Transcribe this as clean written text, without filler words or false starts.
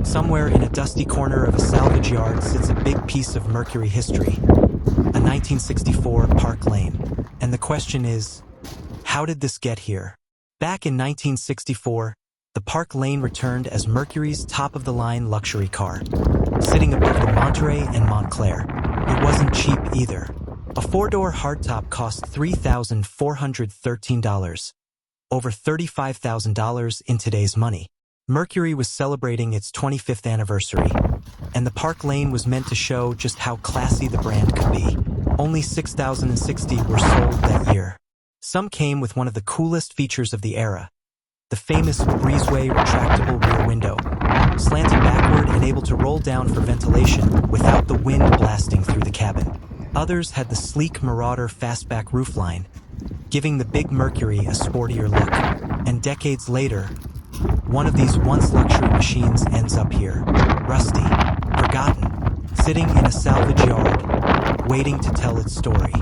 Somewhere in a dusty corner of a salvage yard sits a big piece of Mercury history, a 1964 Parklane. And the question is, how did this get here? Back in 1964, the Parklane returned as Mercury's top-of-the-line luxury car, sitting above the Monterey and Montclair. It wasn't cheap either. A four-door hardtop cost $3,413, over $35,000 in today's money. Mercury was celebrating its 25th anniversary, and the Parklane was meant to show just how classy the brand could be. Only 6,060 were sold that year. Some came with one of the coolest features of the era, the famous breezeway retractable rear window, slanted backward and able to roll down for ventilation without the wind blasting through the cabin. Others had the sleek Marauder fastback roofline, giving the big Mercury a sportier look. And decades later, one of these once luxury machines ends up here, rusty, forgotten, sitting in a salvage yard, waiting to tell its story.